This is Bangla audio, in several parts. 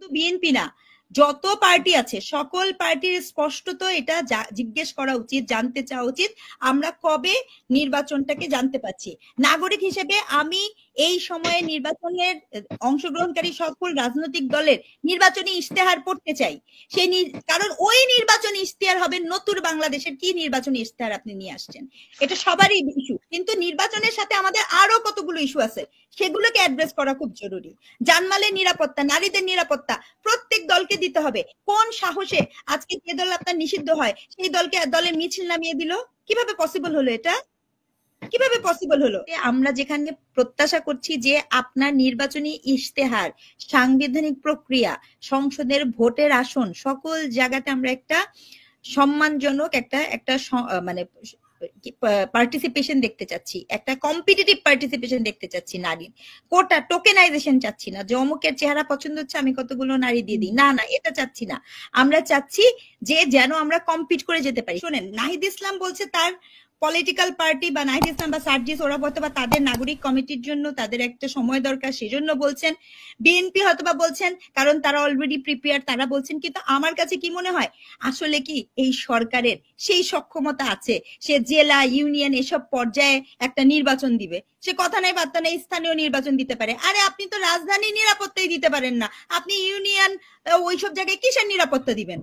শুধু বিএনপি না, যত পার্টি আছে সকল পার্টির স্পষ্টত এটা জিজ্ঞেস করা উচিত, জানতে চাওয়া উচিত আমরা কবে নির্বাচনটাকে জানতে পাচ্ছি। নাগরিক হিসেবে আমি এই সময়ে নির্বাচনের অংশগ্রহণকারী সকল রাজনৈতিক দলের নির্বাচনী ইশতেহার পড়তে চাই। সেই কারণ ওই নির্বাচনী ইশতেহার হবে নতুন বাংলাদেশের কি নির্বাচনী ইশতেহার আপনি নিয়ে আসছেন, এটা সবারই ইস্যু। কিন্তু নির্বাচনের সাথে আমাদের আরো কতগুলো ইস্যু আছে, সেগুলোকে অ্যাড্রেস করা খুব জরুরি। জানমালের নিরাপত্তা, নারীদের নিরাপত্তা প্রত্যেক দলকে দিতে হবে। কোন সাহসে আজকে যে দল আপনার নিষিদ্ধ হয় সেই দলকে দলের মিছিল নামিয়ে দিল? কিভাবে পসিবল হলো এটা? কিভাবে পসিবল হলো? আমরা যেখানে প্রত্যাশা করছি যে আপনার নির্বাচনী ইশতেহার, সাংবিধানিক প্রক্রিয়া, সংসদের ভোটের আসন, সকল জায়গাতে আমরা একটা সম্মানজনক একটা মানে পার্টিসিপেশন দেখতে চাচ্ছি, একটা কম্পিটিটিভ পার্টিসিপেশন দেখতে চাচ্ছি। নারীর কোটা টোকেনাইজেশন চাচ্ছি না যে অমুকের চেহারা পছন্দ হচ্ছে আমি কতগুলো নারী দিয়ে দিই, না না এটা চাচ্ছি না। আমরা চাচ্ছি যে যেন আমরা কম্পিট করে যেতে পারি। শোনেন, নাহিদ ইসলাম বলছে তার পলিটিক্যাল পার্টি বা নাহিদ ইসলাম বা সার্জিস ওরা হয়তোবা তাদের নাগরিক কমিটির জন্য তাদের একটা সময় দরকার সেজন্য বলছেন, বিএনপি হয়তোবা বলছেন কারণ তারা অলরেডি প্রিপেয়ার তারা বলছেন। কিন্তু আমার কাছে কি মনে হয় আসলে কি এই সরকারের সেই সক্ষমতা আছে সে জেলা ইউনিয়ন এসব পর্যায়ে একটা নির্বাচন দিবে? সে কথা নাই বার্তা নাই, স্থানীয় নির্বাচন দিতে পারে। আরে আপনি তো রাজধানীর নিরাপত্তাই দিতে পারেন না, আপনি ইউনিয়ন ওইসব জায়গায় কিসের নিরাপত্তা দিবেন?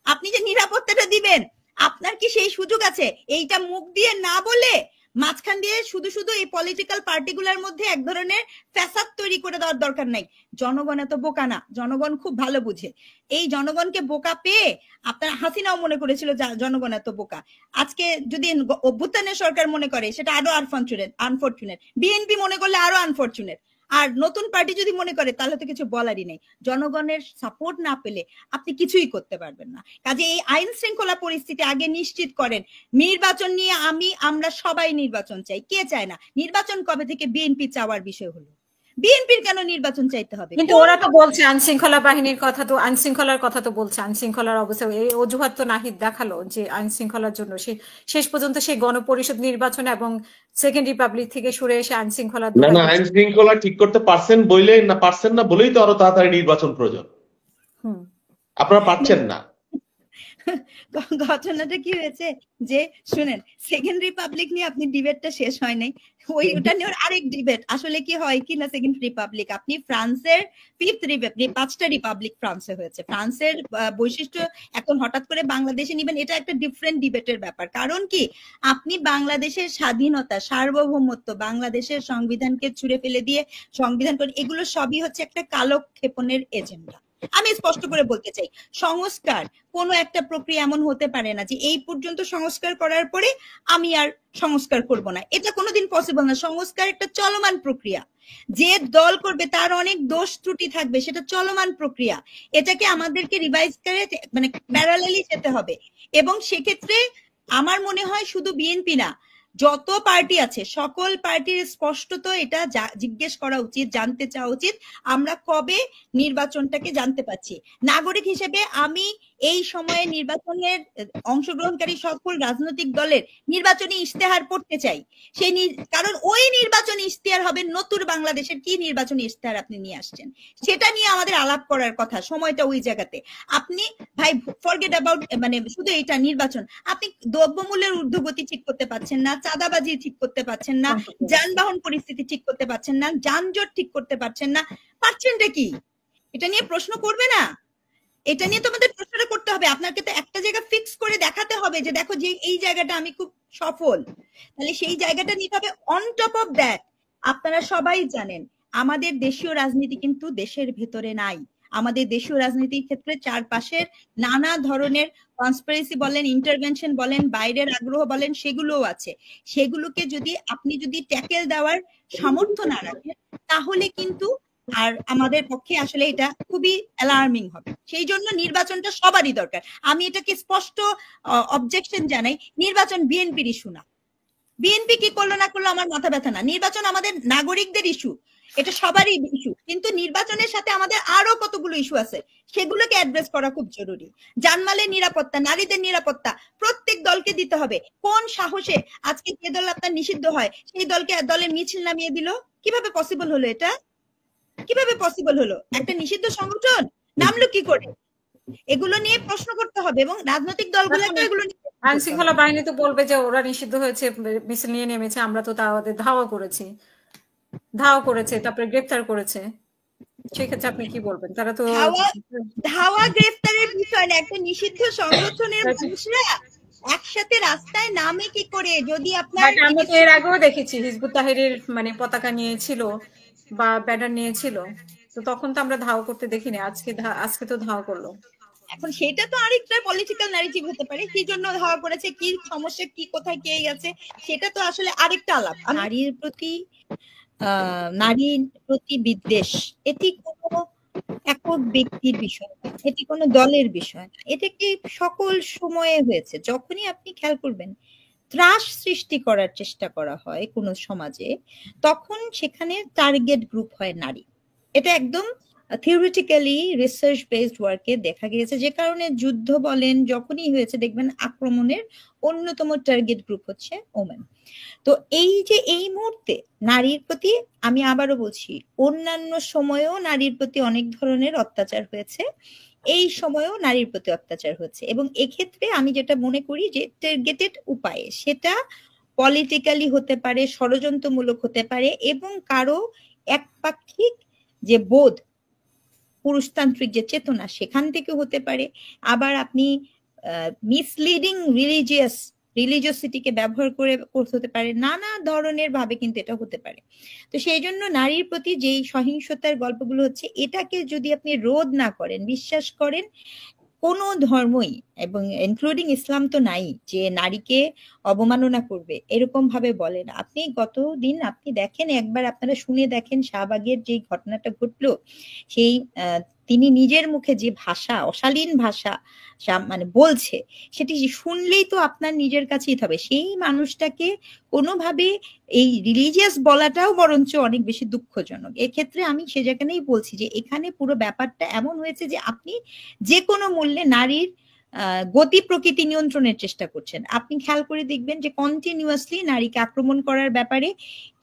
আপনি যে নিরাপত্তাটা দিবেন আপনার কি সেই সুযোগ আছে? এইটা মুখ দিয়ে না বলে মাঝখান দিয়ে শুধু শুধু এই পলিটিক্যাল পার্টিগুলোর মধ্যে এক ধরনের ফ্যাসাদ তৈরি করে দেওয়ার দরকার নাই। জনগণ এত বোকা না, জনগণ খুব ভালো বুঝে। এই জনগণকে বোকা পেয়ে আপনার হাসিনাও মনে করেছিল জনগণ এত বোকা। আজকে যদি অভ্যুত্থানের সরকার মনে করে সেটা আরো আনফরচুনেট, বিএনপি মনে করলে আরো আনফরচুনেট, আর নতুন পার্টি যদি মনে করে তাহলে তো কিছু বলারই নেই। জনগণের সাপোর্ট না পেলে আপনি কিছুই করতে পারবেন না। কাজে এই আইন শৃঙ্খলা পরিস্থিতি আগে নিশ্চিত করেন। নির্বাচন নিয়ে আমরা সবাই নির্বাচন চাই, কে চায় না? নির্বাচন কবে থেকে বিএনপি চাওয়ার বিষয় হলো? বিএনপির কেন নির্বাচন চাইতে হবে? কিন্তু ওরা তো বলছে আইনশৃঙ্খলা বাহিনীর কথা, তো আইনশৃঙ্খলার কথা তো বলছে, আইনশৃঙ্খলার অবস্থা এই অজুহাত তো নাহিদ দেখালো যে আইনশৃঙ্খলার জন্য শেষ পর্যন্ত সেই গণপরিষদ নির্বাচন এবং সেকেন্ড রিপাবলিক থেকে সরে এসে আইনশৃঙ্খলা না আইনশৃঙ্খলা ঠিক করতে পারছেন না বলেই তো আরো তাড়াতাড়ি নির্বাচন প্রয়োজন। আপনারা পারছেন না। ঘটনাটা কি হয়েছে যে শুনেন, সেকেন্ড রিপাবলিক নিয়ে আপনি ডিবেটটা শেষ হয় নাই, ওটা নিয়ে আরেক ডিবেট আসলে কি হয় কি না। সেকেন্ড রিপাবলিক আপনি ফ্রান্সের ফিফথ রিপাবলিক, 5টা রিপাবলিক ফ্রান্সে হয়েছে, ফ্রান্সের বৈশিষ্ট্য এখন হঠাৎ করে বাংলাদেশে নিবেন, এটা একটা ডিফারেন্ট ডিবেটের ব্যাপার। কারণ কি আপনি বাংলাদেশের স্বাধীনতা, সার্বভৌমত্ব, বাংলাদেশের সংবিধানকে ছুঁড়ে ফেলে দিয়ে সংবিধান করে, এগুলো সবই হচ্ছে একটা কালক্ষেপণের এজেন্ডা। আমি স্পষ্ট করে বলতে চাই, সংস্কার কোনো একটা প্রক্রিয়া এমন হতে পারে না যে এই পর্যন্ত সংস্কার করার পরে আমি আর সংস্কার করব না, এটা কোনোদিন পসিবল না। সংস্কার একটা চলমান প্রক্রিয়া, যে দল করবে তার অনেক দোষ ত্রুটি থাকবে, সেটা চলমান প্রক্রিয়া। এটাকে আমাদেরকে রিভাইজ করে মানে প্যারালালি যেতে হবে। এবং সেক্ষেত্রে আমার মনে হয় শুধু বিএনপি না, যত পার্টি আছে সকল পার্টির স্পষ্টত এটা জিজ্ঞেস করা উচিত, জানতে চাওয়া উচিত আমরা কবে নির্বাচনটাকে জানতে পাচ্ছি। নাগরিক হিসেবে আমি এই সময়ে নির্বাচনের অংশগ্রহণকারী সকল রাজনৈতিক দলের নির্বাচনী ইশতেহার পড়তে চাই। সেই কারণ ওই নির্বাচনী ইশতেহার হবে নতুন বাংলাদেশের কি নির্বাচনী ইশতেহার আপনি নিয়ে আসছেন, সেটা নিয়ে আমাদের আলাপ করার কথা। সময়টা ওই জায়গাতে আপনি ভাই ফরগেট অ্যাবাউট মানে শুধু এটা নির্বাচন, আপনি দ্রব্যমূল্যের ঊর্ধ্বগতি ঠিক করতে পারছেন না, চাঁদাবাজি ঠিক করতে পারছেন না, যানবাহন পরিস্থিতি ঠিক করতে পারছেন না, যানজট ঠিক করতে পারছেন না, পারছেনটা কি? এটা নিয়ে প্রশ্ন করবে না? এটা নিয়ে তো আমাদের প্রশ্নটা করতে হবে। আপনাকে তো একটা জায়গা ফিক্স করে দেখাতে হবে যে দেখো যে এই জায়গাটা আমি খুব সফল, তাহলে সেই জায়গাটা নিতে হবে। অন টপ অফ দ্যাট আপনারা সবাই জানেন আমাদের দেশীয় রাজনীতি কিন্তু দেশের ভেতরে নাই। আমাদের দেশীয় রাজনীতির ক্ষেত্রে চারপাশের নানা ধরনের কনস্পিরেসি বলেন, ইন্টারভেনশন বলেন, বাইরের আগ্রহ বলেন, সেগুলোও আছে। সেগুলোকে যদি আপনি ট্যাকেল দেওয়ার সামর্থ্য না রাখেন তাহলে কিন্তু আর আমাদের পক্ষে আসলে এটা খুবই অ্যালার্মিং হবে। সেই জন্য নির্বাচনটা সবারই দরকার। আমি এটাকে স্পষ্ট অবজেকশন জানাই, নির্বাচন বিএনপির ইস্যু না। বিএনপি কি করলো না করলো আমার মাথা ব্যথা না, নির্বাচন আমাদের নাগরিকদের ইস্যু, এটা সবারই ইস্যু। কিন্তু নির্বাচনের সাথে আমাদের আরো কতগুলো ইস্যু আছে, সেগুলোকে অ্যাড্রেস করা খুব জরুরি। জানমালের নিরাপত্তা, নারীদের নিরাপত্তা প্রত্যেক দলকে দিতে হবে। কোন সাহসে আজকে যে দল আপনার নিষিদ্ধ হয় সেই দলের মিছিল নামিয়ে দিল? কিভাবে পসিবল হলো এটা? কিভাবে পসিবল হলো? একটা নিষিদ্ধ সংগঠন নামলো কি করে? এগুলো নিয়ে প্রশ্ন করতে হবে এবং রাজনৈতিক দলগুলোকে এগুলো আইন শৃঙ্খলা বাহিনী তো বলবে যে ওরা নিষিদ্ধ হয়েছে, মিছিল নিয়ে নেমেছে, আমরা তো তাদের ধাওয়া করেছে, তারপরে গ্রেফতার করেছে। সেক্ষেত্রে আপনি কি বলবেন? তারা তো ধাওয়া গ্রেফতারের বিষয় না, একটা নিষিদ্ধ সংগঠনের মানুষরা একসাথে রাস্তায় নামে কি করে? যদি আপনার আমরা তো এর আগেও দেখেছি হিজবুত তাহরীর মানে পতাকা নিয়েছিল বা ব্যানার নিয়েছিল, তো তখন তো আমরা ধাওয়া করতে দেখিনি, আজকে তো ধাওয়া করলো। এখন সেটা তো আরেকটা পলিটিক্যাল ন্যারেটিভ হতে পারে, কি জন্য ধাওয়া করেছে, কি সমস্যা, কি কোথায় কে গেছে, সেটা তো আসলে আরেকটা আলাপ। নারীর প্রতি বিদ্বেষ এটি কোনো একক ব্যক্তির বিষয় না, এটি কোনো দলের বিষয় না, এটা কি সকল সময়ে হয়েছে। যখনই আপনি খেয়াল করবেন ত্রাস সৃষ্টি করার চেষ্টা করা হয় কোনো সমাজে, তখন সেখানে টার্গেট গ্রুপ হয় নারী। এটা একদম থিওরিটিক্যালি রিসার্চ বেসড ওয়ার্কে দেখা গিয়েছে, যে কারণে যুদ্ধ বলেন যখনই হয়েছে দেখবেন আক্রমণের অন্যতম টার্গেট গ্রুপ হচ্ছে ওমেন। তো এই যে এই মুহূর্তে নারীর প্রতি, আমি আবারও বলছি, অন্যান্য সময়েও নারীর প্রতি অনেক ধরনের অত্যাচার হয়েছে, এই সময়েও নারীর প্রতি অত্যাচার হচ্ছে, এবং এক্ষেত্রে আমি যেটা মনে করি যে টার্গেটেড উপায়ে, সেটা পলিটিক্যালি হতে পারে, ষড়যন্ত্রমূলক হতে পারে, এবং কারো একপাক্ষিক যে বোধ, পুরুষতান্ত্রিক যে চেতনা, সেখান থেকে হতে পারে। আবার আপনি মিসলিডিং রিলিজিয়াসিটিকে ব্যবহার করে হতে পারে, নানা ধরনের ভাবে কিন্তু এটা হতে পারে। তো সেই জন্য নারীর প্রতি যেই সহিংসতার গল্পগুলো হচ্ছে, এটাকে যদি আপনি রোধ না করেন, বিশ্বাস করেন কোন ধর্মই, এবং ইনক্লুডিং ইসলাম তো নাই যে নারীকে অবমাননা করবে এরকম ভাবে বলে না। আপনি গতদিন আপনি দেখেন, একবার আপনারা শুনে দেখেন শাহবাগের যে ঘটনাটা ঘটলো, সেই তিনি নিজের মুখে যে ভাষা, অশালীন ভাষা মানে বলছে, সেটি শুনলেই তো আপনার নিজের কাছেই হবে। সেই মানুষটাকে কোনোভাবে এই রিলিজিয়াস বলাটাও বরঞ্চ অনেক বেশি দুঃখজনক। এক্ষেত্রে আমি সে জায়গাতেই বলছি যে এখানে পুরো ব্যাপারটা এমন হয়েছে যে আপনি যে কোনো মূল্যে নারীর গতি প্রকৃতি নিয়ন্ত্রণের চেষ্টা করছেন। আপনি খেয়াল করে দেখবেন যে কন্টিনিউয়াসলি নারীকে আক্রমণ করার ব্যাপারে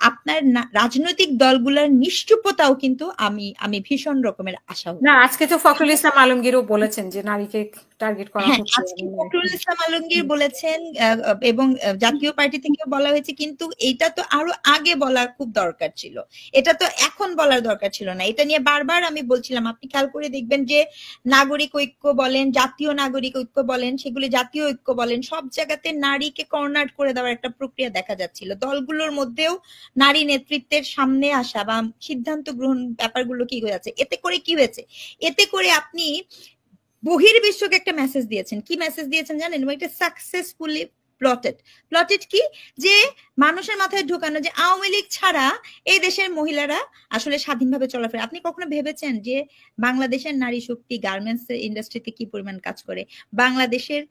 আপনার রাজনৈতিক দলগুলোর নিশ্চুপতাও কিন্তু আমি ভীষণ রকমের আশা না। আজকে তো ফখরুল ইসলাম আলমগীরও বলেছেন যে নারীকে টার্গেট করা হচ্ছে। আজকে ফখরুল ইসলাম আলমগীর বলেছেন, এবং জাতীয় পার্টি থেকেও বলা হয়েছে, কিন্তু এটা তো আরো আগে বলা খুব দরকার ছিল, এটা তো এখন বলার দরকার ছিল না। এটা নিয়ে বারবার আমি বলছিলাম, আপনি খেয়াল করে দেখবেন যে নাগরিক ঐক্য বলেন, জাতীয় নাগরিক ঐক্য বলেন, সেগুলি জাতীয় ঐক্য বলেন, সব জায়গাতে নারীকে কর্নার করে দেওয়ার একটা প্রক্রিয়া দেখা যাচ্ছিল। দলগুলোর মধ্যেও নারী নেতৃত্বের সামনে আসা বা সিদ্ধান্ত গ্রহণ ব্যাপারগুলো কি হয়ে যাচ্ছে। এতে করে কি হয়েছে? এতে করে আপনি বহির্বিশ্বকে একটা মেসেজ দিয়েছেন। কি মেসেজ দিয়েছেন জানেন? এটা সাকসেসফুলি প্লটেড কি, যে মানুষের মাথায় ঢোকানো যে আওয়ামী লীগ ছাড়া এই দেশের মহিলারা আসলে স্বাধীনভাবে চলাফেরা। আপনি কখনো ভেবেছেন যে বাংলাদেশের নারী শক্তি গার্মেন্টস ইন্ডাস্ট্রিতে কি পরিমাণ কাজ করে, বাংলাদেশের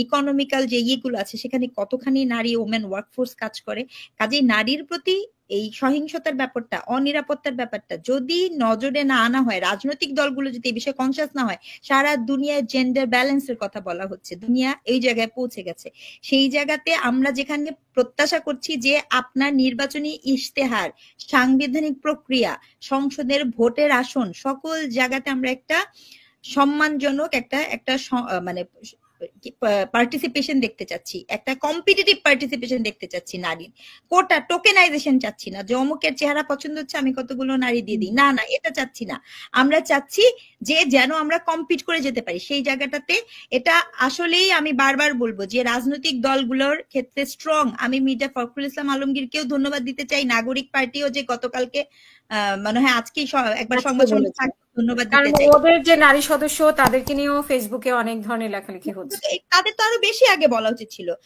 ইকোনমিক্যাল যে ইয়েগুলো আছে সেখানে কতখানি নারী ওমেন ওয়ার্কফোর্স কাজ করে। কাজেই নারীর প্রতি এই সহিংসতার ব্যাপারটা, অনিরাপত্তার ব্যাপারটা যদি নজরে না আনা হয়, রাজনৈতিক দলগুলো যদি এই বিষয়ে কনসিয়াস না হয়, সারা দুনিয়ায় জেন্ডার ব্যালেন্সের কথা বলা হচ্ছে, দুনিয়া এই জায়গায় পৌঁছে গেছে, সেই জায়গাতে আমরা যেখানে প্রত্যাশা করছি যে আপনার নির্বাচনী ইশতেহার, সাংবিধানিক প্রক্রিয়া, সংসদের ভোটের আসন, সকল জায়গাতে আমরা একটা সম্মানজনক একটা মানে পার্টিসিপেশন দেখতে চাচ্ছি, একটা কম্পিটিটিভ পার্টিসিপেশন দেখতে চাচ্ছি, নারীর কোটা টোকেনাইজেশন চাচ্ছি না, যে অমুকের চেহারা পছন্দ হচ্ছে আমি কতগুলো নারী দিয়ে দিই, না না, এটা চাচ্ছি না। আমরা চাচ্ছি যে যেন আমরা কম্পিট করে যেতে পারি সেই জায়গাটাতে। এটা আসলেই আমি বারবার বলবো যে রাজনৈতিক দলগুলোর ক্ষেত্রে স্ট্রং। আমি মির্জা ফখরুল ইসলাম আলমগীরকেও ধন্যবাদ দিতে চাই, নাগরিক পার্টিও যে গতকালকে মনে হয় আজকেই একবার সংবাদ ধন্যবাদ দিতে চাই। ওদের যে নারী সদস্য তাদেরকে নিয়েও ফেসবুকে অনেক ধরনের লেখালেখি হচ্ছে, তাদের তো আরো বেশি আগে বলা উচিত ছিল।